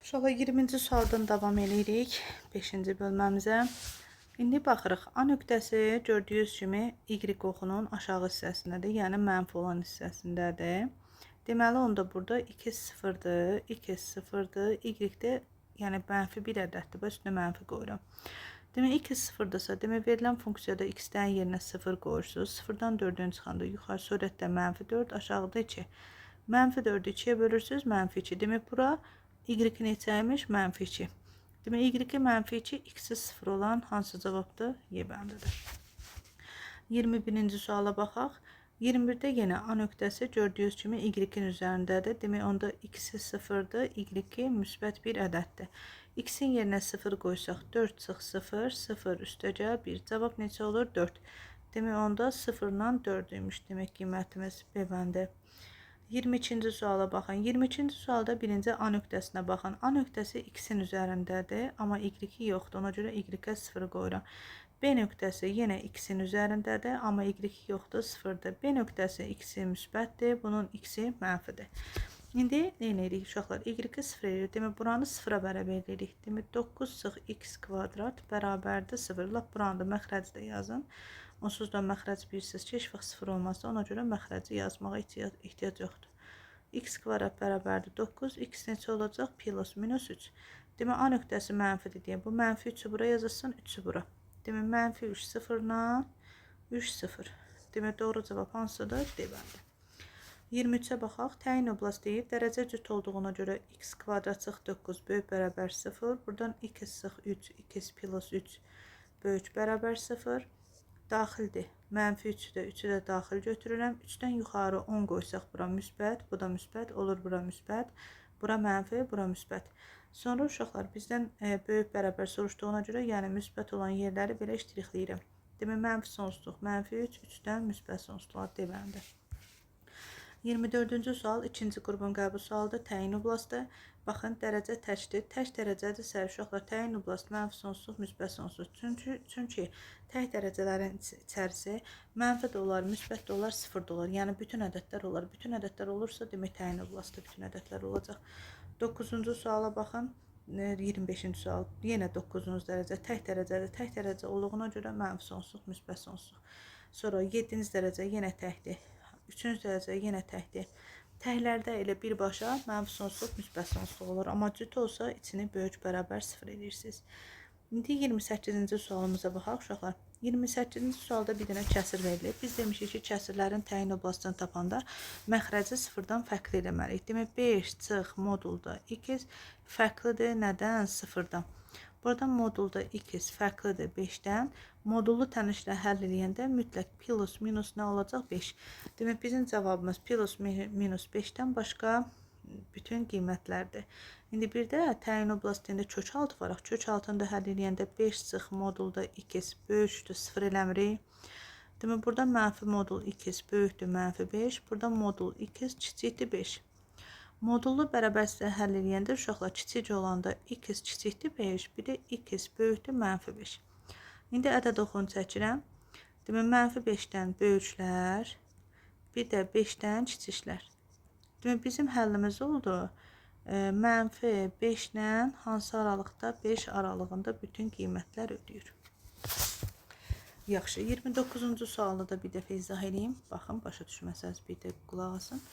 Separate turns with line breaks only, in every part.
Uşaqlar 20-ci sualdan davam edirik 5-ci bölməmizə. İndi baxırıq. A nöqtəsi gördüyünüz kimi Y oxunun aşağı hissəsindədir, yəni mənfi olan hissəsindədir. Deməli onda burada 2 0-dır, 2 0-dır, Y-də yəni mənfi bir ədəddir. Bax üstünə mənfi qoyuram. Demək 2 0-dırsa, demək verilən funksiyada x-dən yerinə 0 qoyursunuz. 0-dan 4-ün çıxanda yuxarı surətdə mənfi 4, aşağıda 2. Mənfi 4-ü 2-yə bölürsünüz, mənfi 2. Demək bura Y neçəymiş? Mənfi 2. Demək Y mənfi 2, x-i 0 olan hansı cavabdır? Y bəndidir. 21-ci suala baxaq. 21-də yenə A nöqtəsi gördüyünüz kimi Y-in üzərindədir. Demək onda x-i 0-dır, Y müsbət bir ədəddir. X-in yerinə 0 qoysaq 4 çıx 0, 0 üstəgəl 1. Cavab neçə olur? 4. Demək onda 0-dan 4 imiş. Demək qiymətimiz B bəndi. 22-ci suala baxın. 22-ci sualda birinci A nöqtəsinə baxın. A nöqtəsi x-in üzərindədir, amma Y yoxdur. Ona görə Y-ə 0 qoyuram. B nöqtəsi yenə x-in üzərindədir, amma Y yoxdur, 0-dır. B nöqtəsi x-i müsbətdir, bunun x-i mənfidir. İndi nə edirik uşaqlar? Y-i 0 edirik. Demək, buranı 0-a bərabər edirik. Demək, 9 çıx x kvadrat bərabərdir 0. Lap buranı da məxrəci də yazın. Onsuz da məxrəc bilirsiniz ki, heç vaxt 0 olmazsa, ona görə məxrəci yazmağa ehtiyac yoxdur. X kvadrat bərabərdir 9, x neçə olacaq? Plus minus 3. Demək, A nöqtəsi mənfidir deyə bu mənfi 3-ü bura yazılsın, 3-ü bura. Demək, mənfi 3 0-la 3 0. Demək, doğru cavab hansıdır? D bəndi. 23-ə baxaq. Təyin oblast deyir. Dərəcə cüt olduğuna görə x kvadrat çıx 9 böyük bərabər 0. Buradan 2 çıx 3, 2 plus 3 böyük bərabər 0. Daxildir. Mənfi 3-ü də 3-ü də daxil götürürəm. 3-dən yuxarı 10 qoysaq bura müsbət, bu da müsbət, olur bura müsbət. Bura mənfi, bura müsbət. Sonra uşaqlar bizdən böyük bərabər soruşduğuna görə, yəni müsbət olan yerləri belə iştirikləyirəm. Demək, mənfi sonsuzluq, mənfi 3, 3-dən müsbət sonsuzluğa deməlidir. 24-cü sual, ikinci qrupun qəbul sualıdır. Təyin oblastı. Baxın, dərəcə təkdir. Tək dərəcədirsə, uşaqlar təyin oblast mənfi sonsuzluq, müsbət sonsuzluq. Çünki tək dərəcələrin içərisi mənfi də olar, müsbət də olar, sıfır da olar. Yəni bütün ədədlər olar. Bütün ədədlər olursa, demək təyin oblastı bütün ədədlər olacaq. 9-cu suala baxın. 25-ci sual. Yenə 9-cu dərəcə tək dərəcədir. Tək dərəcə olduğuna görə mənfi sonsuzluq, müsbət sonsuzluq. Sonra 7-ci dərəcə yenə təkdir. 3-cü dərəcə yenə təkdir. Təklərdə elə birbaşa mənfi sonsuzluq, müsbət sonsuzluq olur. Amma cüt olsa içini böyük bərabər 0 edirsiniz. İndi 28-ci sualımıza baxaq uşaqlar. 28-ci sualda bir dənə kəsir verilir. Biz demişik ki, kəsirlərin təyin oblastını tapanda məxrəci 0-dan fərqli eləməliyik. Demək, 5 çıx modulda x fərqlidir nədən? 0-dan. Burada modulda x fərqlidir 5-dən. Modullu tənişlə həll edəndə mütləq plus minus nə olacaq? 5. Demək, bizim cavabımız plus minus 5-dən başqa bütün qiymətlərdir. İndi bir də təyin oblastında kök altı var. Kök altında həll edəndə 5 çıx modulda x böyükdür 0 eləmirik. Demək, burada mənfi modul x böyükdür mənfi 5. Burada modul x kiçikdir 5. Modullu bərabərsizlə həll edəndə uşaqlar kiçik olanda x kiçikdir 5, bir də x böyükdür mənfi 5. İndi ədəd oxunu çəkirəm. Demək, mənfi 5-dən böyüklər, bir də 5-dən kiçiklər. Demək, bizim həllimiz oldu. Mənfi 5-lə hansı aralıqda? 5 aralığında bütün qiymətlər ödəyir. Yaxşı, 29-cu sualı da bir dəfə izah edeyim. Baxın, başa düşməsəz bir də qulaq asın.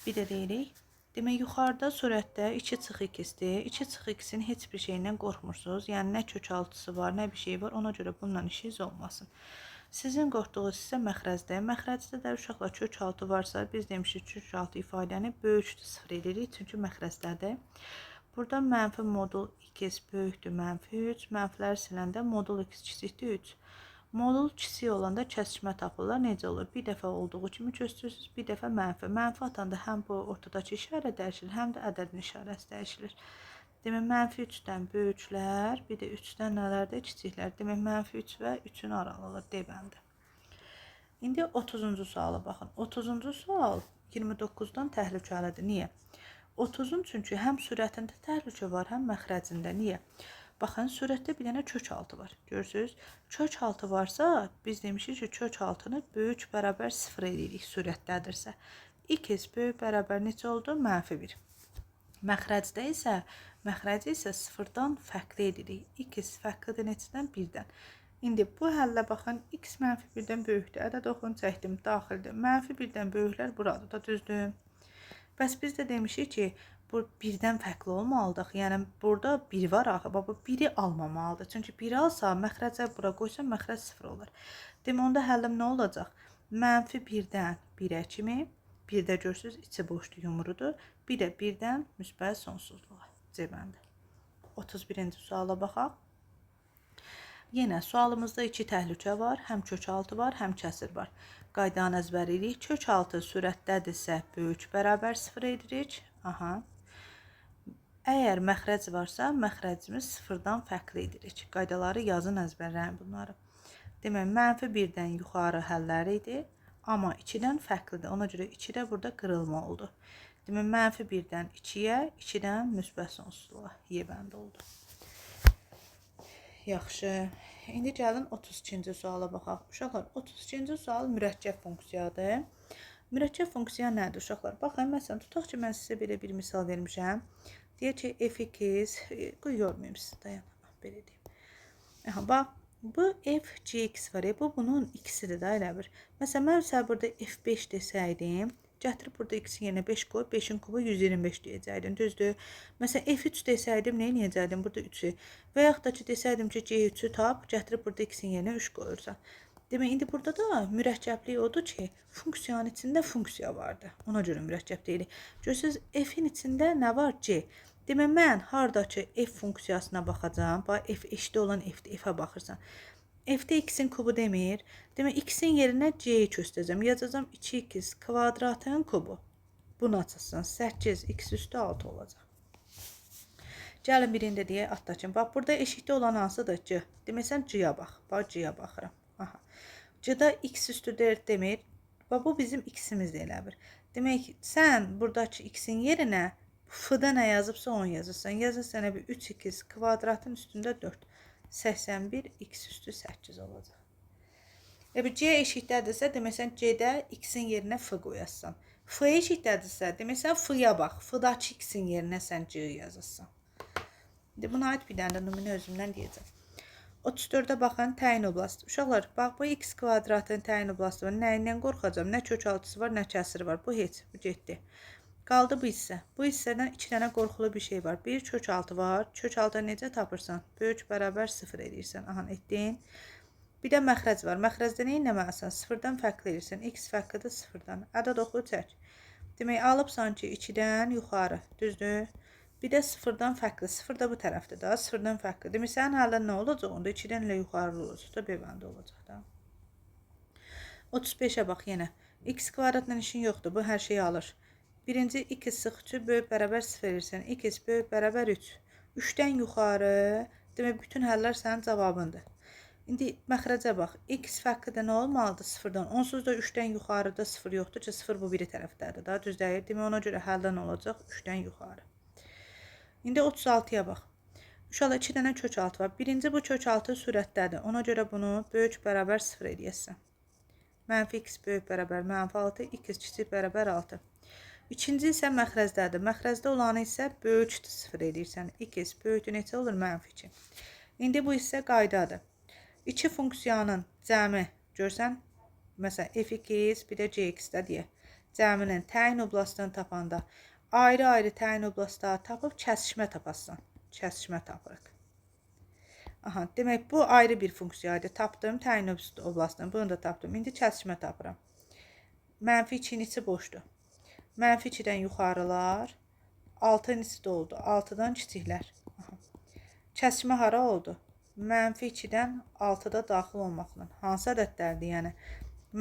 Bir də deyirik. Demək, yuxarıda surətdə 2 çıx x-dir. 2 çıx x-in heç bir şeyindən qorxmursunuz. Yəni, nə kök altısı var, nə bir şey var. Ona görə bununla işiniz olmasın. Sizin qorxduğunuz isə məxrəcdir. Məxrəcdə də uşaqlar kök altı varsa, biz demişik kök altı ifadəni böyükdür 0 edirik. Çünki məxrəcdədir. Burada mənfi modul x böyükdür mənfi 3. Mənfiləri siləndə modul x kiçikdir 3. Modul kiçik olanda kəsişmə tapırlar. Necə olur? Bir dəfə olduğu kimi göstərirsiniz, bir dəfə mənfi. Mənfi atanda həm bu ortadakı işarə dəyişilir, həm də ədədin işarəsi dəyişilir. Demək, mənfi 3-dən böyüklər, bir də 3-dən nələrdə kiçiklər. Demək, mənfi 3 və 3-ün aralığı D bəndi. İndi 30-cu suala baxın. 30-cu sual 29-dan təhlükəlidir. Niyə? 30-un çünki həm sürətində təhlükə var, həm məxrəcində. Niyə? Baxın, surətdə bir dənə kök altı var. Görürsünüz? Kök altı varsa, biz demişik ki, kök altını böyük bərabər 0 edirik surətdədirsə. X böyük bərabər neçə oldu? Mənfi 1. Məxrəcdə isə məxrəci isə sıfırdan fərqli edirik. X fərqlidir neçədən? 1-dən. İndi bu həllə baxın, x -1-dən böyükdür. Ədəd oxunu çəkdim, daxildir. -1-dən böyüklər buradır da, düzdür? Bəs biz də demişik ki, bu 1-dən fərqli olmalıdır. Yəni burada 1 var axı. Bu 1-i almamalıdır. Çünki 1-i alsa, məxrəcə bura qoysa məxrəc 0 olur. Demək onda həllim nə olacaq? -1-dən 1-ə kimi, 1-də görürsünüz, içi boşdur, yumrudur. Bir də 1-dən müsbət sonsuzluğa. C bəndi. 31-ci suala baxaq. Yenə sualımızda 2 təhlükə var. Həm kökaltı var, həm kəsir var. Qaydanı əzbəririk. Kökaltı sürətdədirsə böyük bərabər 0 edirik. Aha. Əgər məxrəc varsa, məxrəcimiz 0-dan fərqli edirik. Qaydaları yazın, əzbərləyin bunları. Demək, -1-dən yuxarı həllər idi. Amma 2-dən fərqlidir. Ona görə 2-də burada qırılma oldu. Demək, -1-dən 2-yə, 2-dən müsbət sonsuzluğa. Y bəndi oldu. Yaxşı. İndi gəlin 32-ci suala baxaq. Uşaqlar, 32-ci sual mürəkkəb funksiyadır. Mürəkkəb funksiya nədir uşaqlar? Baxın, məsələn, tutaq ki, mən sizə belə bir misal vermişəm. Deyək ki, f2, görməyim siz, dayan, belə deyim. Aha, bax, bu f(gx) var, bu bunun x-idir da, elə bir. Məsələn, mən sizə burada f5 desəydim, gətirib burada x-in yerinə 5 qoy, 5-in kubu 125 deyəcəkdim, düzdür? Məsələn, f3 desəydim, nə edəcəkdim? Burada 3-ü. Və yaxud da ki, desəydim ki, c3-ü tap, gətirib burada x-in yerinə 3 qoyursan. Demək, indi burada da mürəkkəblik odur ki, funksiyanın içində funksiya vardır. Ona görə mürəkkəb deyilik. Görürsünüz, f-in içində nə var? C. Demək, mən haradakı f funksiyasına baxacağım. Bax, f eşitdə olan f-də, f-ə baxırsan. F-də x-in kubu demir. Demək, x-in yerinə c-yi köstəcəm. Yazacağım 2x kvadratın kubu. Bunu açırsan 8x üstü 6 olacaq. Gəlin birində deyək, atdakım. Bax, burada eşitdə olan hansıdır? C. Demək, sən c-yə bax. Bax, c-yə baxıram. Aha. C-da x üstü 4 demir. Bax, bu bizim x-imizdir elə bir. Demək, sən buradakı x-in yerinə f-da nə yazıbsa onu yazırsan. Yazırsan bir 3x kvadratın üstündə 4. 81 x üstü 8 olacaq. C eşitdədirsə, demək sən c-də x-in yerinə f qoyasın. F eşitdədirsə, demək sən f-ya bax. F-dakı x-in yerinə sən c-yi yazırsan. Buna aid bir dənə də nümunə özümdən deyəcəm. 34-də baxın, təyin oblastı. Uşaqlar, bax, bu x kvadratın təyin oblastı var. Nəyindən qorxacam? Nə kökaltısı var, nə kəsiri var. Bu heç, bu getdi. Qaldı bu hissə. Bu hissədən 2 dənə qorxulu bir şey var. Bir kökaltı var. Kökaltı necə tapırsan? Böyük bərabər 0 edirsən. Aha, etdin. Bir də məxrəc var. Məxrəcdə nə etməlisən? 0-dan fərqli edirsən. X fərqlidir 0-dan. Ədəd oxu çək. Demək, alıbsan ki, 2-dən yuxarı. Düzdür? Bir də 0-dan fərqli. 0 da bu tərəfdir da. 0-dan fərqli. Demək, sənin hələn nə olacaq? Onda 2-dən ilə yuxarı olacaq da, B bəndi olacaq da. 35-ə bax yenə. X kvadratla işin yoxdur. Bu hər şeyi alır. Birinci x sıx 3-ü böyük bərabər 0 verirsən. X böyük bərabər 3. 3-dən yuxarı. Demək, bütün həllər sənin cavabındır. İndi məxrəcə bax. X fərqlidə nə olmalıdır 0-dan? Onsuz da 3-dən yuxarıda 0 yoxdur ki, 0 bu biri tərəfdədir. Daha düz deyil. Demək, ona görə həldən olacaq 3-dən yuxarı. İndi 36-ya bax. Uşaqlar 2 dənə kökaltı var. Birinci bu kökaltı sürətdədir. Ona görə bunu böyük bərabər 0 edəsən. Mənfi x böyük bərabər mənfi 6, x kiçik bərabər 6. İkinci isə məxrəzdədir. Məxrəzdə olanı isə böyükdür 0 edirsən. X böyükdür neçə olur? Mənfi 2. İndi bu isə qaydadır. İki funksiyanın cəmi görsən, məsələn f2 bir də cx-də deyək. Cəminin təyin oblastını tapanda ayrı-ayrı təyin oblastları tapıb kəsişmə tapasan. Kəsişmə tapırıq. Aha, demək bu ayrı bir funksiyaydı. Tapdım təyin oblastını. Bunu da tapdım. İndi kəsişmə tapıram. Mənfi 2-nin içi boşdur. Mənfi 2-dən yuxarılar. 6-ın içi doldu. 6-dan kiçiklər. Aha. Kəsişmə hara oldu? Mənfi 2-dən 6-da daxil olmaqla. Hansı ədədlərdir? Yəni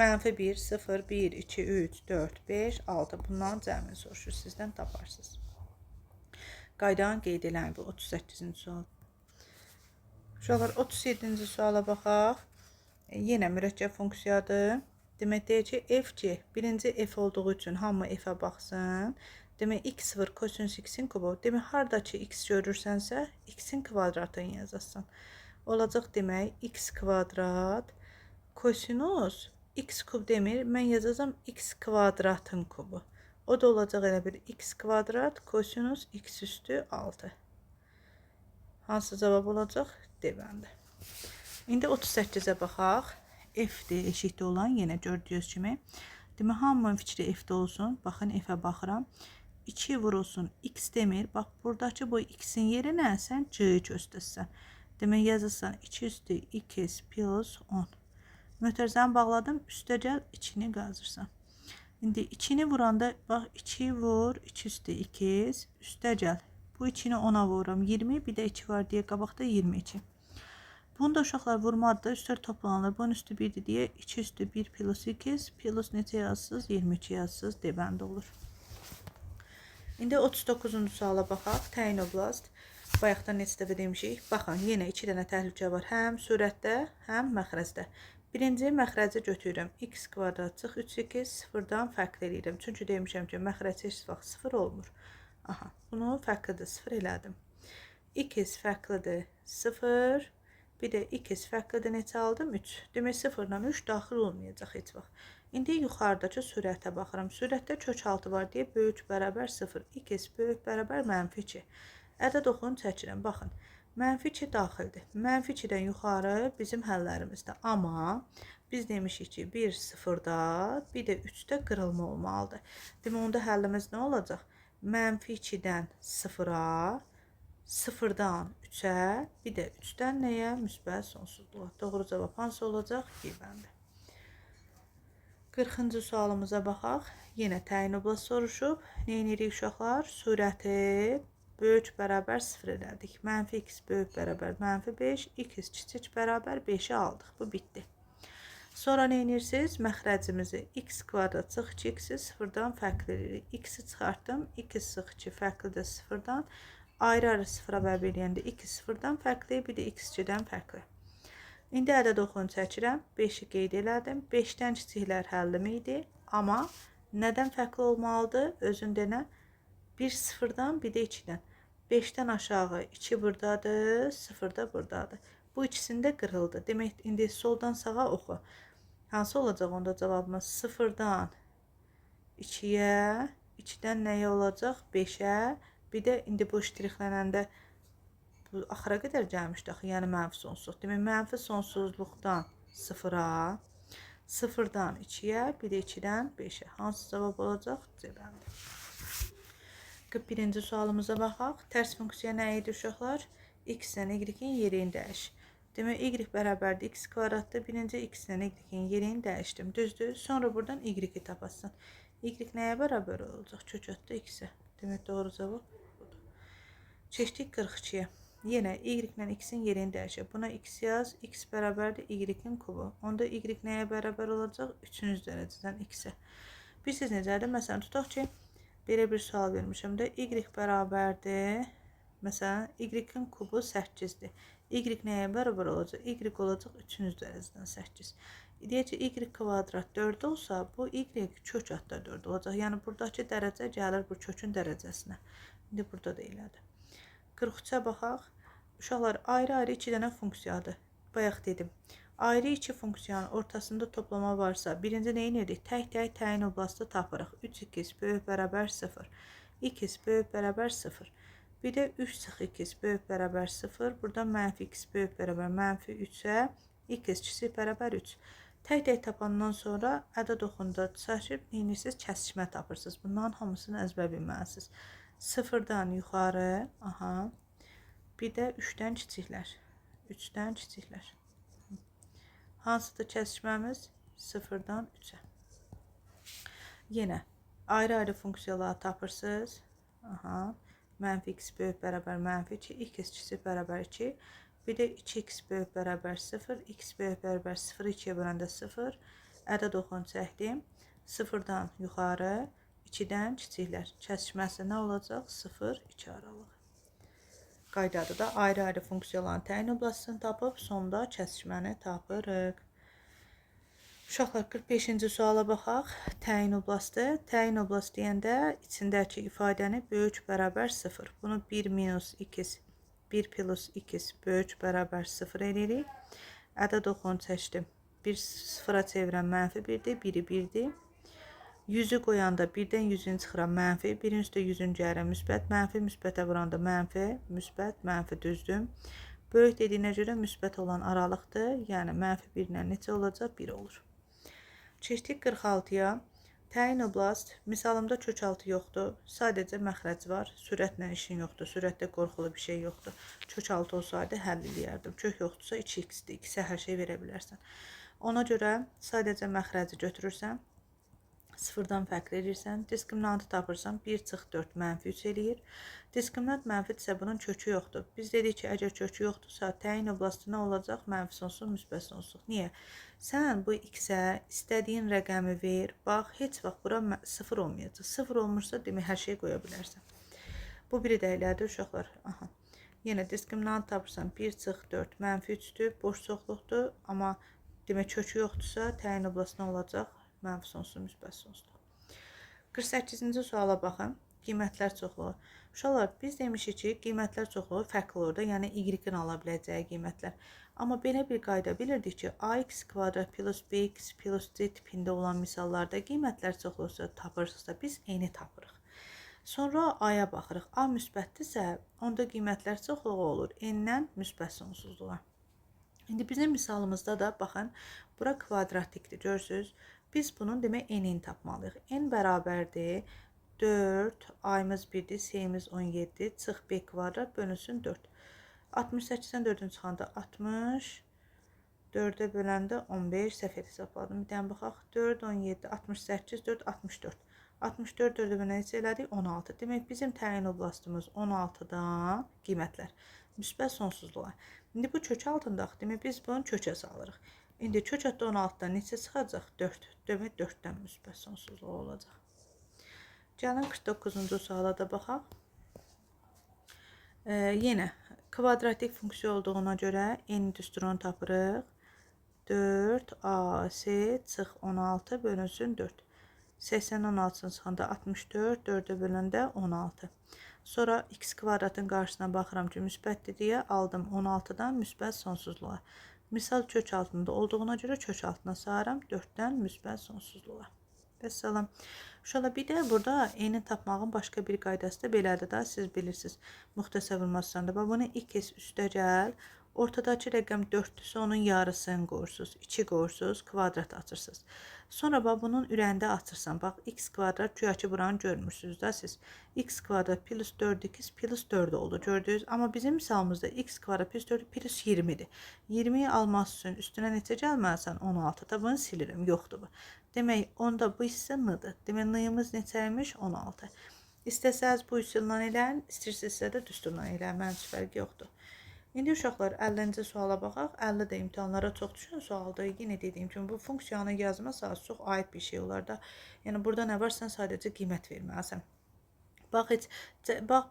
mənfi 1, 0, 1, 2, 3, 4, 5, 6. Bundan cəmini soruşur. Sizdən taparsınız. Qaydanı qeyd eləyin bu 38-ci sual. Uşaqlar 37-ci suala baxaq. Yenə mürəkkəb funksiyadır. Demək deyək ki, f(c) birinci f olduğu üçün hamı f-ə baxsın. Demək x vur kosinus x-in kubu. Demək haradakı x görürsənsə x-in kvadratını yazasan. Olacaq demək x kvadrat kosinus x kub demir. Mən yazacağam x kvadratın kubu. O da olacaq elə bir x kvadrat kosinus x üstü 6. Hansı cavab olacaq? D bəndi. İndi 38-ə baxaq. F-dir eşitli olan, yenə gördüyünüz kimi. Demə, hamının fikri F-də olsun. Baxın, F-ə baxıram. 2 vurulsun x demir. Bax, buradakı bu x-in yerinə sən c-yi göstərsən. Demə, yazırsan 2 üstü x plus 10. Mötərizəni bağladım. Üstə gəl, 2-ni qazırsan. İndi 2-ni vuranda, bax, 2 vur, 2 üstü x, üstə gəl. Bu 2-ni 10-a vururam, 20, bir də 2 var deyə qabaqda 22. Bunu da uşaqlar vurmadıdır, üstlər toplanılır. Bunun üstü 1-dir deyə 2 üstü 1 plus 2 plus neçə yazsız? 22 yazsız, debəndə olur. İndi 39-cu suala baxaq. Təyin oblast. Bayaqdan neçə dəfə demişik. Baxın, yenə 2 dənə təhlükə var. Həm surətdə, həm məxrəcdə. Birinci məxrəci götürürəm. X kvadrat çıx 3x sıfırdan fərqli edirəm. Çünki demişəm ki, məxrəc heç vaxt sıfır olmur. Aha, bunu fərqlidir, sıfır elədim. X fərqlidir, sıfır. Bir də x fərqlidir, neçə aldım? 3. Demək, sıfırdan 3 daxil olmayacaq heç vaxt. İndi yuxarıdakı sürətə baxıram. Sürətdə kökaltı var deyə böyük bərabər 0. X böyük bərabər mənfi 2. Ədəd oxunu çəkirəm. Baxın, mənfi 2 daxildir. Mənfi 2-dən yuxarı bizim həllərimizdə. Amma biz demişik ki, bir sıfırda, bir də 3-də qırılma olmalıdır. Demək, onda həllimiz nə olacaq? Mənfi 2-dən 0-a, 0-dan 3-ə, bir də 3-dən nəyə? Müsbət sonsuzluğa. Doğru cavab hansı olacaq? Bəndi. 40-cı sualımıza baxaq. Yenə təyin oblast soruşub. Nə edirik uşaqlar? Surəti böyük bərabər 0 elədik. Mənfi x böyük bərabər mənfi 5, x kiçik bərabər 5-i aldıq. Bu bitdi. Sonra nə edirsiniz? Məxrəcimizi x kvadrat çıx 2x-i 0-dan fərqli edirik. X-i çıxartdım. x çıx 2 fərqlidir 0-dan. Ayrı-ayrı 0-a bərab eləyəndə x 0-dan fərqli, bir də x 2-dən fərqli. İndi ədəd oxunu çəkirəm. 5-i qeyd elədim. 5-dən kiçiklər həllim idi. Amma nədən fərqli olmalıdır? Özün denə. 1 0-dan, bir də 2-dən. 5-dən aşağı 2 buradadır, 0 da buradadır. Bu ikisində qırıldı. Demək, indi soldan sağa oxu. Hansı olacaq onda cavabımız? 0-dan 2-yə, 2-dən nəyə olacaq? 5-ə, bir də indi bu ştrixlənəndə bu axıra qədər gəlmişdi axı, yəni mənfi sonsuzluq. Demək, mənfi sonsuzluqdan 0-a, 0-dan 2-yə, bir də 2-dən 5-ə. Hansı cavab olacaq? Cəbəndi. 41-ci sualımıza baxaq. Tərs funksiya nə idi uşaqlar? X-dən y-in yerini dəyiş. Demək, y bərabərdir x kvadratdır. Birinci x-dən y-in yerini dəyişdim. Düzdür. Sonra buradan y-i tapasın. Y nəyə bərabər olacaq? Kökətdə x-ə. Demək, doğru cavab budur. Keçdik 42-yə. Yenə y-lə x-in yerini dəyişək. Buna x yaz. X bərabərdir y-in kubu. Onda y nəyə bərabər olacaq? 3-cü dərəcədən x-ə. Bilirsiniz necədir? Məsələn, tutaq ki, belə bir sual vermişəm də, y bərabərdir. Məsələn, y-in kubu 8-dir. Y nəyə bərabər olacaq? Y olacaq 3-cü dərəcədən 8. Deyək ki, y kvadrat 4 olsa, bu y kök adda 4 olacaq. Yəni, buradakı dərəcə gəlir bu kökün dərəcəsinə. İndi burada da elədir. 43-ə baxaq. Uşaqlar, ayrı-ayrı 2 dənə funksiyadır. Bayaq dedim. Ayrı 2 funksiyanın ortasında toplama varsa, birinci neyin edik? Tək-tək təyin oblastı tapırıq. 3x böyük bərabər 0. X böyük bərabər 0. Bir də 3x böyük bərabər 0. Burada mənfi x böyük bərabər mənfi 3-ə, x kiçik bərabər 3. Tək-tək tapandan sonra ədəd oxunda çəkib, neyinirsiniz? Kəsişmə tapırsınız. Bunların hamısını əzbər bilməlisiniz. 0-dan yuxarı, aha, bir də 3-dən kiçiklər. 3-dən kiçiklər. Hansıdır kəsişməmiz? 0-dan 3-ə. Yenə ayrı-ayrı funksiyaları tapırsınız. Aha. Mənfi x böyük bərabər mənfi 2, x kiçik bərabər 2. Bir də 2x böyük bərabər 0, x böyük bərabər 0, 2-yə böləndə 0. Ədəd oxunu çəkdim. 0-dan yuxarı, 2-dən kiçiklər. Kəsişməsi nə olacaq? 0, 2 aralıq. Qaydadır da ayrı-ayrı funksiyaların təyin oblastını tapıb, sonda kəsişməni tapırıq. Uşaqlar, 45-ci suala baxaq. Təyin oblastı. Təyin oblast deyəndə içindəki ifadəni böyük bərabər 0. Bunu 1 minus 2, 1 plus 2 böyük bərabər 0 edirik. Ədəd oxunu çəkdim. 1 0-a çevirən mənfi 1-dir, 1-i 1-dir. 100-ü qoyanda birdən 100-ün çıxıram mənfi, birin üstə 100-ün gəlir müsbət, mənfi müsbətə vuranda mənfi, müsbət, mənfi düzdür. Böyük dediyinə görə müsbət olan aralıqdır, yəni mənfi 1 ilə neçə olacaq? 1 olur. Keçdik 46-ya. Təyin oblast, misalımda kökaltı yoxdur, sadəcə məxrəc var, sürətlə işin yoxdur, sürətdə qorxulu bir şey yoxdur. Kökaltı olsaydı həll eləyərdim, kök yoxdursa 2x-dir, 2-sə hər şey verə bilərsən. Ona görə sadəcə məxrəci götürürsən, sıfırdan fərqli edirsən, diskriminantı tapırsan, 1 çıx 4 mənfi 3 eləyir. Diskriminant mənfidirsə bunun kökü yoxdur. Biz dedik ki, əgər kökü yoxdursa, təyin oblastı nə olacaq? Mənfi sonsuz, müsbət sonsuz. Niyə? Sən bu x-ə istədiyin rəqəmi ver, bax, heç vaxt bura 0 olmayacaq. 0 olmursa, demək, hər şey qoya bilərsən. Bu biri də elədir, uşaqlar. Aha. Yenə diskriminant tapırsan, 1 çıx 4 mənfi 3-dür, boş çoxluqdur, amma demək, kökü yoxdursa, təyin oblastı nə olacaq? Mənfi sonsuz, müsbət sonsuzluq. 48-ci suala baxın. Qiymətlər çoxluğu. Uşaqlar, biz demişik ki, qiymətlər çoxluğu fərqli olur da, yəni y-in ala biləcəyi qiymətlər. Amma belə bir qayda bilirdik ki, ax kvadrat plus bx plus c tipində olan misallarda qiymətlər çoxluğu tapırsınızsa, biz n-i tapırıq. Sonra a-ya baxırıq. A müsbətdirsə, onda qiymətlər çoxluğu olur n-dən müsbət sonsuzluğa. İndi bizim misalımızda da baxın, bura kvadratikdir, görürsünüz. Biz bunun demək n-ini tapmalıyıq. N bərabərdir 4, a-mız 1-dir, c-miz 17, çıx b kvadrat bölünsün 4. 68-dən 4-ün çıxanda 60, 4-ə böləndə 15, səhv hesabladım. Bir dənə baxaq, 4, 17, 68, 4, 64. 64 4-ə bölən neçə elədik? 16. Demək, bizim təyin oblastımız 16-dan qiymətlər. Müsbət sonsuzluğa. İndi bu kök altındaq, demək, biz bunu kökə salırıq. İndi kök altı 16-dan neçə çıxacaq? 4. Demək, 4-dən müsbət sonsuzluq olacaq. Gəlin 49-cu suala da baxaq. Yenə kvadratik funksiya olduğuna görə n düsturunu tapırıq. 4ac çıx 16 bölünsün 4. 80-dən 16-sını çıxanda 64, 4-ə böləndə 16. Sonra x kvadratın qarşısına baxıram ki, müsbətdir deyə aldım 16-dan müsbət sonsuzluğa. Misal kök altında olduğuna görə kök altına sayıram 4-dən müsbət sonsuzluğa. Vəssalam. Uşaqlar, bir də burada n-i tapmağın başqa bir qaydası da belədir da, siz bilirsiniz. Müxtəsər vurmasında. Bunu x üstə gəl. Ortadakı rəqəm 4-dürsə onun yarısını qoyursunuz. 2 qoyursunuz, kvadrat açırsınız. Sonra bunun ürəyində açırsan. Bax, x kvadrat güya ki buranı görmürsünüz da siz. X kvadrat plus 4x plus 4 oldu, gördünüz. Amma bizim misalımızda x kvadrat plus 4 plus 20-dir. 20-yi almaq üçün üstünə neçə gəlməlisən? 16. Da bunu silirim, yoxdur bu. Demək, onda bu hissə n-dır. Demək, n-yımız neçəymiş? 16. İstəsəz bu üsulla eləyin, istəyirsinizsə də düsturla eləyin. Mənim üçün fərqi yoxdur. İndi uşaqlar 50-ci suala baxaq. 50 də imtahanlara çox düşən sualdır. Yenə dediyim kimi bu funksiyanı yazmasanız çox aid bir şey olar da. Yəni burada nə var, sən sadəcə qiymət verməlisən. Bax,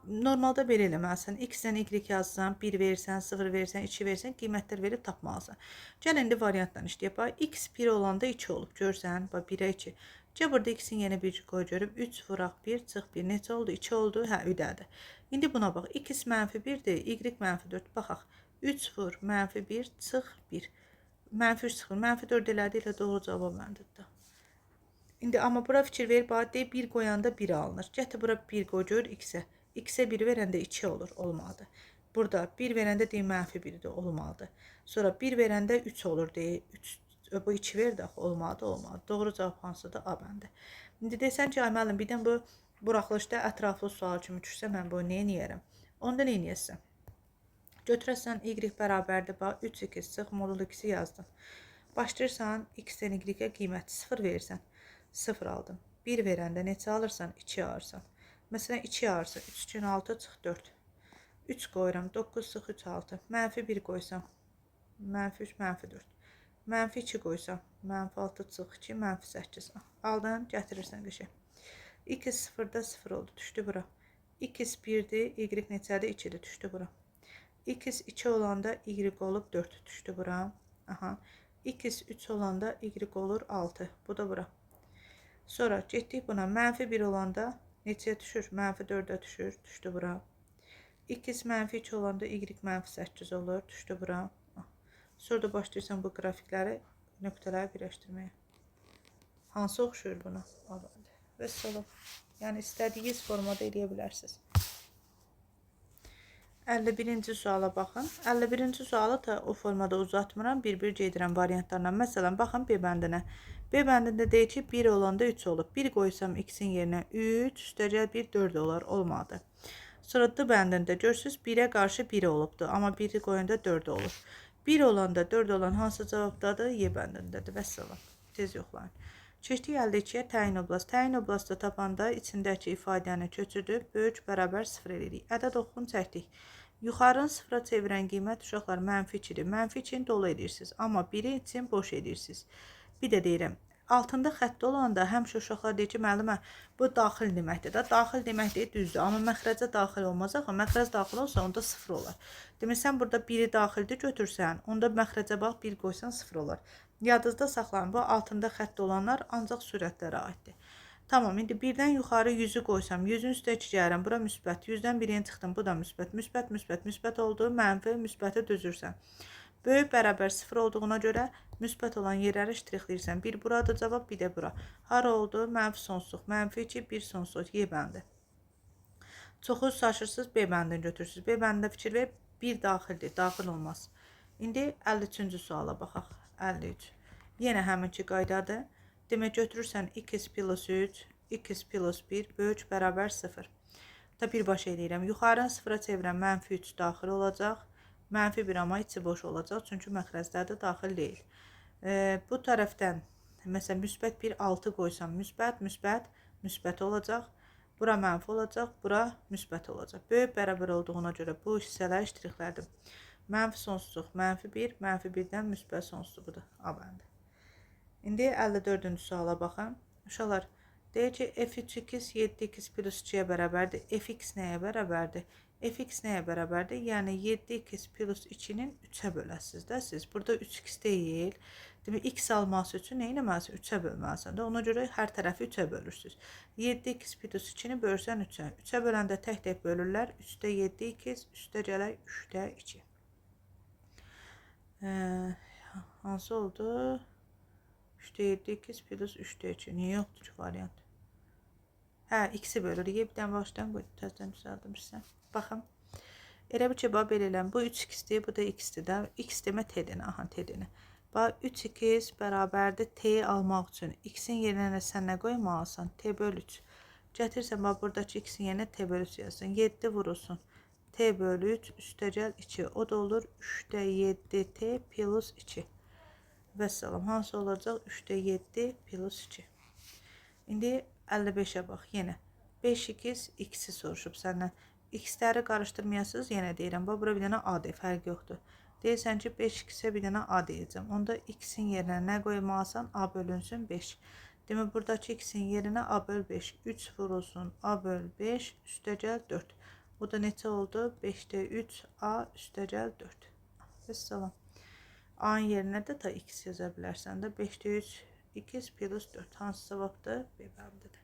normalda belə eləməlisən. X-dən y yazsan, 1 versən, 0 versən, 2 versən, qiymətlər verib tapmalısan. Gəl indi variantdan işləyək. Bax, x 1 olanda 2 olub, görsən. Bax, 1-ə 2. Gəl burada x-in yeni bir qoy görüb. 3 vuraq 1, çıx 1. Neçə oldu? 2 oldu. Hə, ödədir. İndi buna bax. x mənfi 1-dir, y mənfi 4. Baxaq. 3 vur, mənfi 1, çıx 1. Mənfi 3 çıxır. Mənfi 4 elədi, elə doğru cavab məndir. İndi amma bura fikir ver, bax, 1 qoyanda 1 alınır. Gətir bura 1 qoy, gör x-ə. X-ə 1 verəndə 2 olur, olmadı. Burada 1 verəndə deyil, mənfi 1-dir, olmadı. Sonra 1 verəndə 3 olur, deyil, 3. Bu 2 verdi, olmadı, olmadı. Doğru cavab hansıdır? A bəndi. İndi desən ki, ay müəllim, birdən bu buraxılışda ətraflı sual kimi düşsə, mən bunu niyə niyərəm? Onda nə niyəsən? Götürəsən y bərabərdir, bax, 3x çıx, modul x-i yazdım. Başlayırsan, x-dən y-ə qiyməti 0 verirsən. 0 aldın. 1 verəndə neçə alırsan? 2 alırsan. Məsələn, 2 alırsan. 3 2 6 çıx 4. 3 qoyuram. 9 çıx 3 6. Mənfi 1 qoysam. Mənfi 3, mənfi 4. Mənfi 2 qoysam. Mənfi 6 çıx 2, mənfi 8. Aldın, gətirirsən qəşəng. X 0-da 0 oldu, düşdü bura. X 1-dir, y neçədir? 2-dir, düşdü bura. X 2 olanda y olub 4, düşdü bura. Aha. X 3 olanda y olur 6. Bu da bura. Sonra getdik buna. Mənfi 1 olanda neçəyə düşür? Mənfi 4-ə düşür, düşdü bura. X mənfi 2 olanda y mənfi 8 olur, düşdü bura. Sonra da başlayırsan bu qrafikləri, nöqtələri birləşdirməyə. Hansı oxşuyur buna? Vəssalam. Yəni istədiyiniz formada eləyə bilərsiniz. 51-ci suala baxın. 51-ci sualı da o formada uzatmıram. Bir-bir gedirəm variantlarla. Məsələn, baxın B bəndinə. B bəndində deyir ki, 1 olanda 3 olub. 1 qoysam x-in yerinə 3, üstəgəl 1, 4 olar. Olmadı. Sonra D bəndində görürsünüz 1-ə qarşı 1 olubdur. Amma 1-i qoyanda 4 olur. 1 olanda 4 olan hansı cavabdadır? Y bəndindədir. Vəssalam. Tez yoxlayın. Keçdik 52-yə təyin oblast. Təyin oblastı tapanda içindəki ifadəni köçürdüb, böyük bərabər 0 edirik. Ədəd oxunu çəkdik. Yuxarını sıfıra çevirən qiymət uşaqlar mənfi 2-dir. Mənfi 2-ni dolu edirsiniz. Amma 1-i için boş edirsiniz. Bir də deyirəm, altında xəttə olanda həmişə uşaqlar deyir ki, müəllimə, bu daxil deməkdir də. Daxil demək deyir, düzdür. Amma məxrəcə daxil olmaz axı. Məxrəc daxil olsa, onda 0 olar. Demək, sən burada 1-i daxildə götürsən, onda məxrəcə bax, 1 qoysan 0 olar. Yadınızda saxlayın, bu altında xətt olanlar ancaq sürətlərə aiddir. Tamam, indi 1-dən yuxarı 100-ü qoysam, 100-ün üstə 2 gəlirəm, bura müsbət. 100-dən 1-yə çıxdım, bu da müsbət. Müsbət, müsbət, müsbət oldu, mənfi, müsbəti düzürsən. Böyük bərabər 0 olduğuna görə müsbət olan yerləri ştrixləyirsən. 1 buradır cavab, bir də bura. Hara oldu? Mənfi sonsuzluq. Mənfi 2, 1 sonsuzluq. Y bəndi. Çoxu şaşırsınız, B bəndini götürürsünüz. B bəndində fikir ver, 1 daxildir, daxil olmaz. İndi 53-cü suala baxaq. 53. Yenə həminki qaydadır. Demək, götürürsən x plus 3, x plus 1 böyük bərabər 0. Da birbaşa eləyirəm. Yuxarını 0-a çevirəm, mənfi 3 daxil olacaq. Mənfi 1 amma içi boş olacaq. Çünki məxrəclərdə daxil deyil. Bu tərəfdən, məsələn, müsbət 1, 6 qoysam, müsbət, müsbət, müsbət olacaq. Bura mənfi olacaq, bura müsbət olacaq. Böyük bərabər olduğuna görə bu hissələri ştrixlədim. Mənfi sonsuzluq, mənfi 1, mənfi 1-dən müsbət sonsuzluqdur. A bəndi. İndi 54-cü suala baxın. Uşaqlar, deyir ki, f3x 7x plus 2-yə bərabərdir. Fx nəyə bərabərdir? Fx nəyə bərabərdir? Yəni 7x plus 2-nin 3-ə böləsiniz də siz. Burada 3x deyil. Demək, x alması üçün nə etməlisən? 3-ə bölməlisən də. Ona görə hər tərəfi 3-ə bölürsünüz. 7x plus 2-ni bölsən 3-ə. 3-ə böləndə tək-tək bölürlər. 3-də 7x, üstə gələr 3-də 2. Hansı oldu? 3'də 7x plus 3'də 2. Niyə yoxdur ki variant? Hə, x-i bölürük. Bir dənə başdan qoy. Təzdən düzəldirsən. Baxın. Elə bir ki, belə eləm. Bu 3x-dir, bu da x-dir də. X demə t-dinə. Aha, t-dinə. Bax, 3x bərabərdir t-yi almaq üçün. X-in yerinə sən nə qoymalısan? T böl 3. Gətirsən, bax, buradakı x-in yerinə t böl 3 yazsın. 7 vurulsun. T böl 3 üstəgəl 2. O da olur 3'də 7t plus 2. Vəssalam, hansı olacaq? 3'də 7 plus 2. İndi 55-ə bax, yenə. 5x, x-i soruşub səndən. X-ləri qarışdırmayasınız, yenə deyirəm. Bax, bura bir dənə a deyil, fərq yoxdur. Deyirsən ki, 5x-ə bir dənə a deyəcəm. Onda x-in yerinə nə qoymalısan? A bölünsün 5. Demək, buradakı x-in yerinə a böl 5. 3 vurulsun a böl 5, üstəgəl 4. O da neçə oldu? 5'də 3, a üstəgəl 4. Vəssalam. A-nın yerinə də ta x yaza bilərsən də. 5'də 3, x plus 4. Hansı cavabdır? B bəndidir.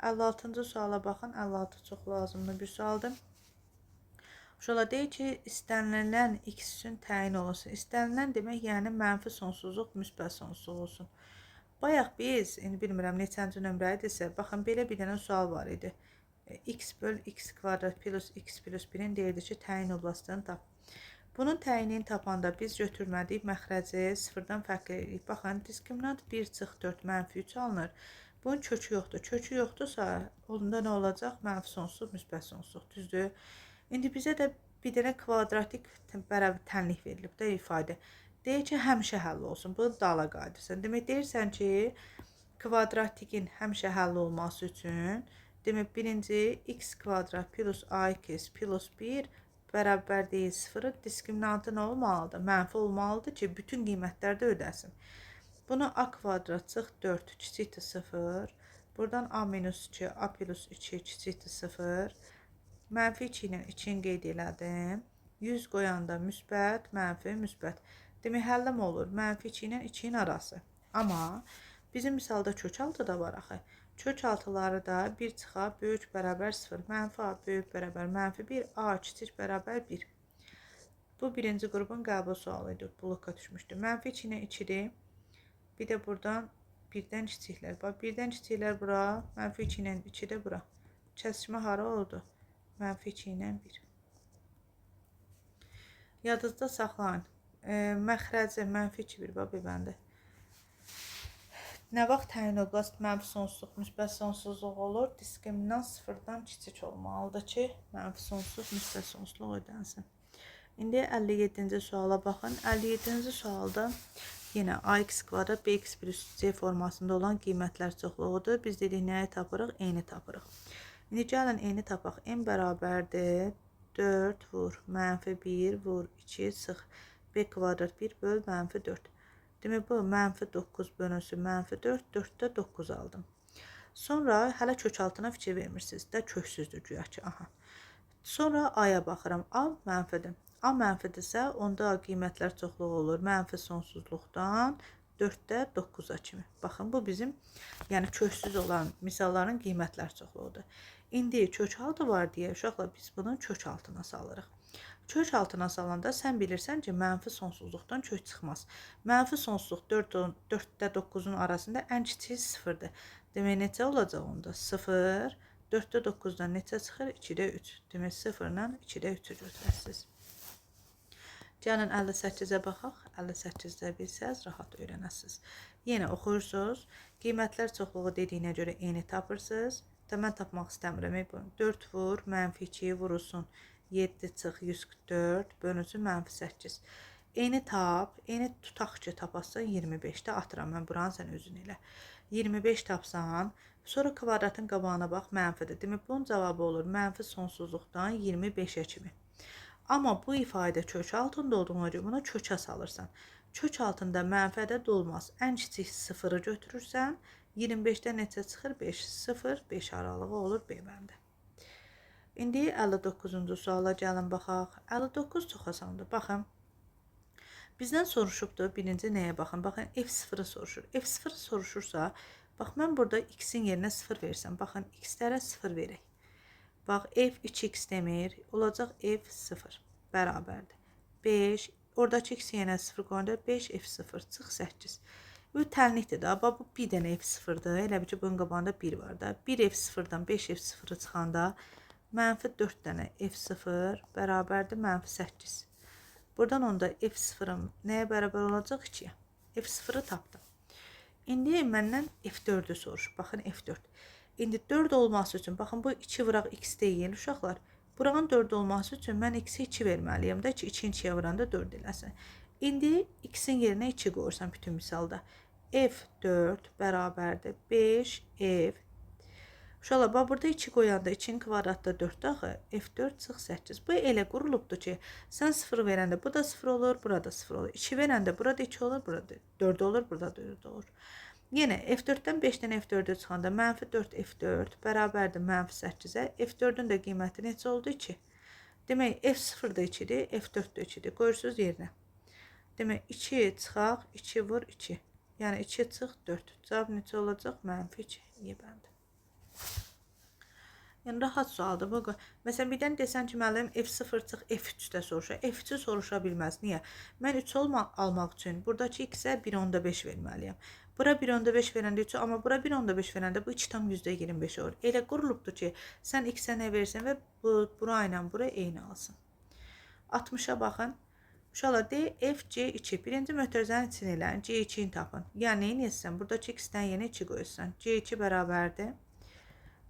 56-cı suala baxın. 56 çox lazımlı bir sualdır. Uşaqlar deyir ki, istənilən x üçün təyin olunsun. İstənilən demək, yəni mənfi sonsuzluq, müsbət sonsuzluq olsun. Bayaq biz, indi bilmirəm neçənci nömrə idisə, baxın, belə bir dənə sual var idi. X böl x kvadrat plus x plus 1-in deyirdi ki, təyin oblastını tap. Bunun təyinini tapanda biz götürməliyik məxrəci 0-dan fərqli edirik. Baxın, diskriminant 1 çıx 4 mənfi 3 alınır. Bunun kökü yoxdur. Kökü yoxdursa, onda nə olacaq? Mənfi sonsuzluq, müsbət sonsuzluq. Düzdür? İndi bizə də bir dənə kvadratik tənlik verilib də ifadə. Deyir ki, həmişə həll olsun. Bu dala qayıdırsan. Demək, deyirsən ki, kvadratikin həmişə həll olması üçün, demək, birinci x kvadrat plus ax plus 1 bərabər deyil 0, diskriminantı nə olmalıdır? Mənfi olmalıdır ki, bütün qiymətlərdə ödəsin. Bunu a kvadrat çıx 4 kiçikdir 0. Buradan a minus 2, a plus 2 kiçikdir 0. Mənfi 2 ilə 2-ni qeyd elədim. 100 qoyanda müsbət, mənfi, müsbət. Demək, həlləm olur. Mənfi 2 ilə 2-nin arası. Amma bizim misalda kök altı da var axı. Kök altıları da 1 çıxa böyük bərabər 0, mənfi a böyük bərabər mənfi 1, a kiçik bərabər 1. Bu birinci qrupun qəbul sualı idi. Bloka düşmüşdü. Mənfi 2 ilə 2-dir. Bir də buradan birdən kiçiklər. Bax, birdən kiçiklər bura, mənfi 2 ilə 2 də bura. Kəsişmə hara oldu? Mənfi 2 ilə 1. Yadınızda saxlayın. Məxrəci mənfi 2, 1, bax, bəbəndə. Nə vaxt təyin-oblast mənfi sonsuzluq, müsbət sonsuzluq olur? Diskriminant sıfırdan kiçik olmalıdır ki, mənfi sonsuzluq, müsbət sonsuzluq ödənsin. İndi 57-ci suala baxın. 57-ci sualda yenə ax kvadrat bx plus c formasında olan qiymətlər çoxluğudur. Biz dedik nəyi tapırıq? Eni tapırıq. İndi gəlin eni tapaq. N bərabərdir 4 vur mənfi 1 vur 2 sıx b kvadrat 1 böl mənfi 4. Demək bu mənfi 9 bölünsün mənfi 4, 4-də 9 aldım. Sonra hələ kök altına fikir vermirsiniz də köksüzdür güya ki. Aha. Sonra a'ya baxıram. A mənfidir. A mənfidirsə onda qiymətlər çoxluğu olur. Mənfi sonsuzluqdan 4-də 9-a kimi. Baxın bu bizim yəni köksüz olan misalların qiymətlər çoxluğudur. İndi kök altı var deyə uşaqlar biz bunu kök altına salırıq. Kök altına salanda sən bilirsən ki, mənfi sonsuzluqdan kök çıxmaz. Mənfi sonsuzluq 4-də 9-un arasında ən kiçik 0-dır. Demək, neçə olacaq onda? 0, 4-də 9-dan neçə çıxır? 2-də 3. Demək, 0-la 2-də 3-ü götürəsiniz. Gəlin 58-ə baxaq. 58-də bilsəz, rahat öyrənəsiniz. Yenə oxuyursunuz. Qiymətlər çoxluğu dediyinə görə eni tapırsınız. Mən tapmaq istəmirəm. 4 vur, mənfi 2 vurulsun. 7 çıx 144 bölünsün mənfi 8. Eni tap. Eni tutaq ki tapasan 25-də atıram. Mən buranı sən özün elə. 25 tapsan, sonra kvadratın qabağına bax mənfidir. Demək bunun cavabı olur mənfi sonsuzluqdan 25-ə kimi. Amma bu ifadə kök altında olduğuna görə buna kökə salırsan. Kök altında mənfi ədəd olmaz. Ən kiçik 0-ı götürürsən, 25-də neçə çıxır? 5, 0, 5 aralığı olur B bəndə. İndi 59-cu suala gəlin baxaq. 59 çox asandır. Baxın. Bizdən soruşubdur. Birinci nəyə baxın? Baxın, F0-ı soruşur. F0-ı soruşursa, bax, mən burada x-in yerinə 0 versəm. Baxın, x-lərə 0 verək. Bax, f 2x demir. Olacaq f0 bərabərdir. 5, oradakı x-in yerinə 0 qoyanda 5f0 çıx 8. Bu tənlikdir da. Bax, bu bir dənə f0-dır. Elə bir ki, bunun qabağında 1 var da. 1f0-dan 5f0-ı çıxanda mənfi 4 dənə f0 bərabərdir mənfi 8. Buradan onda f0-ım nəyə bərabər olacaq? 2-yə. f0-ı tapdım. İndi məndən f4-ü soruşur. Baxın, f4. İndi 4 olması üçün, baxın, bu 2 vuraq x deyil, uşaqlar. Buranın 4 olması üçün mən x-i 2 verməliyəm də ki, 2-ni 2-yə vuranda 4 eləsin. İndi x-in yerinə 2 qoyursam bütün misalda. f4 bərabərdir 5f. Uşaqlar, bax, burada 2 qoyanda 2-nin kvadratda 4-də axı, f4 çıx 8. Bu elə qurulubdur ki, sən 0 verəndə bu da 0 olur, burada 0 olur. 2 verəndə burada 2 olur, burada 4 olur, burada 4 olur. Yenə f4-dən 5-dən f4-ü çıxanda mənfi 4 f4 bərabərdir mənfi 8-ə. F4-ün də qiyməti neçə oldu? 2. Demək, f0 da 2-dir, f4 də 2-dir. Qoyursunuz yerinə. Demək, 2 çıxaq, 2 vur 2. Yəni 2 çıx 4. Cavab neçə olacaq? Mənfi 2. Yebəndi. Yəni rahat sualdır bu. Məsələn, birdən desən ki, müəllim f0 çıx f3-də soruşa. F3-ü soruşa bilməz. Niyə? Mən 3 almaq üçün buradakı x-ə 1.5 verməliyəm. Bura 1.5 verəndə 3, amma bura 1.5 verəndə bu 2,25 olur. Elə qurulubdur ki, sən x-ə nə versən və bura ilə bura eyni alsın. 60-a baxın. Uşaqlar, D, F, C2. Birinci mötərizənin içini eləyin, C2-ni tapın. Yəni, neyin etsən? Buradakı x-dən yeni 2 qoyursan. C2 bərabərdir.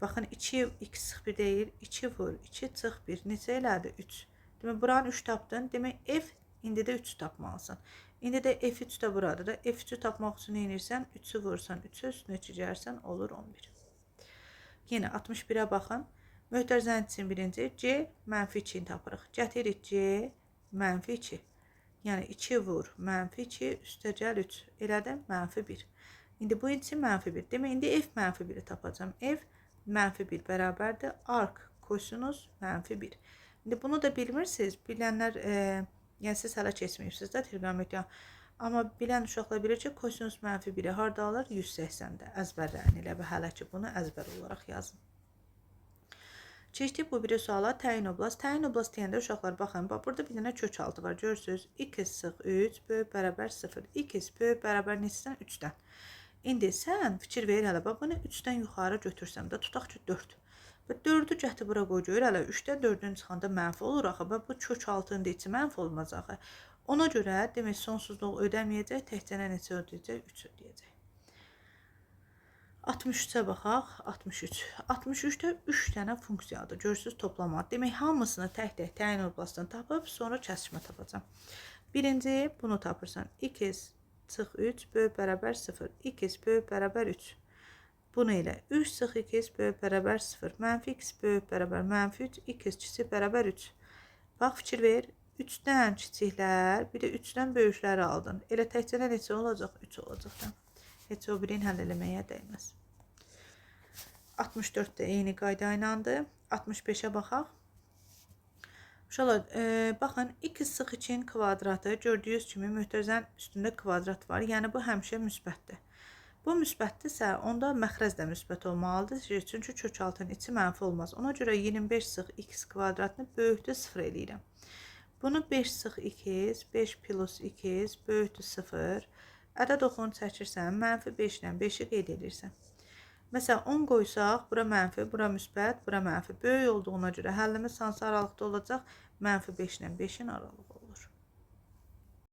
Baxın, 2 x çıx 1 deyil, 2 vur, 2 çıx 1. Neçə elədi? 3. Demək, buranın 3 tapdın. Demək, F, indi də 3 tapmalısın. İndi də F3 də buradır da. F3-ü tapmaq üçün neyinirsən? 3-ü vursan, 3-ü üstünə çizərsən, olur 11. Yenə 61-ə baxın. Mötərizənin için birinci C mənfi 2-ni tapırıq. Gətirik C mənfi 2. Yəni 2 vur, mənfi 2, üstə gəl 3. Elədim, mənfi 1. İndi bu için mənfi 1. Demək, indi F mənfi 1-i tapacam. F mənfi 1 bərabərdir. Arc kosinus mənfi 1. İndi bunu da bilmirsiniz. Bilənlər, yəni siz hələ keçməyibsiniz də trigonometriya. Amma bilən uşaqlar bilir ki, kosinus mənfi 1-i harda alır? 180-də. Əzbərləyin elə və hələ ki, bunu əzbər olaraq yazın. Keçdik bu biri suala. Təyin oblast. Təyin oblast deyəndə uşaqlar baxın. Bax, burada bir dənə kök altı var. Görürsünüz. X sıx 3 böyük bərabər 0. X böyük bərabər neçədən? 3-dən. İndi sən fikir ver hələ, bax, bunu 3-dən yuxarı götürsəm də, tutaq ki, 4. Və 4-ü gətir bura qoy, gör, hələ 3-dən 4-ün çıxanda mənfi olur axı, və bu kök altında içi mənfi olmaz axı. Ona görə demək sonsuzluq ödəməyəcək, təkcə neçə ödəyəcək? 3 ödəyəcək. 63-ə baxaq, 63. 63-də 3 dənə funksiyadır, görürsünüz toplama. Demək, hamısını tək-tək təyin oblasını tapıb, sonra kəsişmə tapacam. Birinci, bunu tapırsan. 2x çıx 3 böyük bərabər 0. 2x böyük bərabər 3. Bunu ilə 3 çıx 2x böyük bərabər 0. Mənfi x böyük bərabər mənfi 3. 2x kiçik bərabər 3. Bax, fikir ver. 3-dən kiçiklər, bir də 3-dən böyükləri aldın. Elə təkcə neçə olacaq? 3 olacaq da. Heç o birini həll eləməyə dəyməz. 64 də eyni qayda ilandır. 65-ə baxaq. Uşaqlar, baxın, x sıx 2-in kvadratı gördüyünüz kimi möhtərizənin üstündə kvadrat var. Yəni, bu həmişə müsbətdir. Bu müsbətdirsə, onda məxrəz də müsbət olmalıdır. Çünki kök altının içi mənfi olmaz. Ona görə 25 sıx x kvadratını böyükdür 0 eləyirəm. Bunu 5 sıx 2x, 5 plus 2x böyükdür 0. Ədəd oxunu çəkirsən, mənfi 5 ilə 5-i qeyd edirsən. Məsələn, 10 qoysaq, bura mənfi, bura müsbət, bura mənfi. Böyük olduğuna görə həllimiz hansı aralıqda olacaq? Mənfi 5 ilə 5-in aralığı